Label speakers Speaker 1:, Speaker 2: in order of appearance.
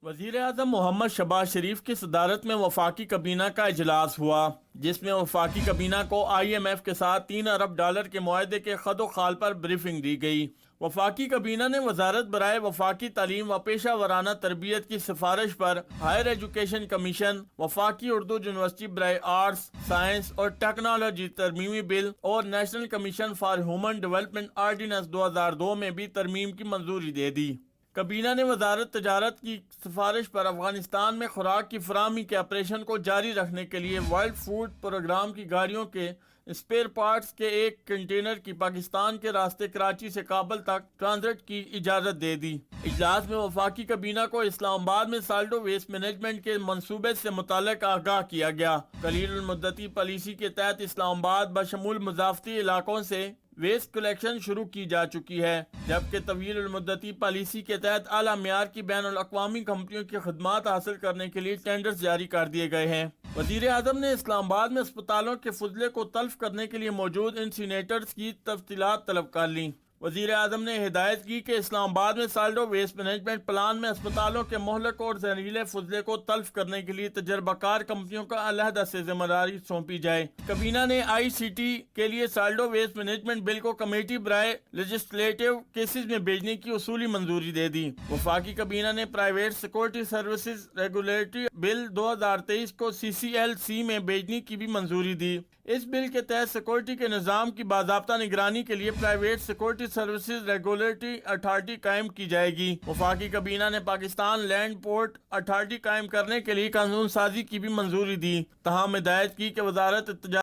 Speaker 1: وزیر اعظم محمد شہباز شریف کی صدارت میں وفاقی کابینہ کا اجلاس ہوا، جس میں وفاقی کابینہ کو IMF کے ساتھ $3 ارب کے معاہدے کے خد و خال پر بریفنگ دی گئی۔ وفاقی کابینہ نے وزارت برائے وفاقی تعلیم و پیشہ ورانہ تربیت کی سفارش پر ہائر ایجوکیشن کمیشن، وفاقی اردو یونیورسٹی برائے آرٹس، سائنس اور ٹیکنالوجی ترمیمی بل اور national commission for human development ordinance 2002 میں بھی ترمیم کی منظوری دے دی۔ کابینہ نے وزارت تجارت کی سفارش پر افغانستان میں خوراک کی فراہمی کے آپریشن کو جاری رکھنے کے لیے ورلڈ فوڈ پروگرام کی گاڑیوں کے اسپیئر پارٹس کے ایک کنٹینر کی پاکستان کے راستے کراچی سے کابل تک ٹرانزٹ کی اجازت دے دی۔ اجلاس میں وفاقی کابینہ کو اسلام آباد میں سالڈو ویسٹ مینجمنٹ کے منصوبے سے متعلق آگاہ کیا گیا۔ قلیل المدتی پالیسی کے تحت اسلام آباد بشمول مضافتی علاقوں سے ویسٹ کلیکشن شروع کی جا چکی ہے، جبکہ طویل المدتی پالیسی کے تحت اعلیٰ معیار کی بین الاقوامی کمپنیوں کی خدمات حاصل کرنے کے لیے ٹینڈرز جاری کر دیے گئے ہیں۔ وزیر اعظم نے اسلام آباد میں اسپتالوں کے فضلے کو تلف کرنے کے لیے موجود انسینیٹرز کی تفصیلات طلب کر لیں۔ وزیر اعظم نے ہدایت کی کہ اسلام آباد میں سالڈو ویسٹ مینجمنٹ پلان میں اسپتالوں کے مہلک اور زہریلے فضلے کو تلف کرنے کے لیے تجربہ کار کمپنیوں کا علیحدہ سے ذمہ داری سونپی جائے۔ کابینہ نے ICT کے لیے سالڈو ویسٹ مینجمنٹ بل کو کمیٹی برائے لیجسلیٹو کیسز میں بھیجنے کی اصولی منظوری دے دی۔ وفاقی کابینہ نے پرائیویٹ سیکورٹی سروسز ریگولیٹری بل 2023 کو CCLC میں بھیجنے کی بھی منظوری دی۔ اس بل کے تحت سیکورٹی کے نظام کی باضابطہ نگرانی کے لیے private security services regulatory authority قائم کی جائے گی۔ وفاقی کابینہ نے پاکستان لینڈ پورٹ اتھارٹی قائم کرنے کے لیے قانون سازی کی بھی منظوری دی، تاہم ہدایت کی کہ وزارت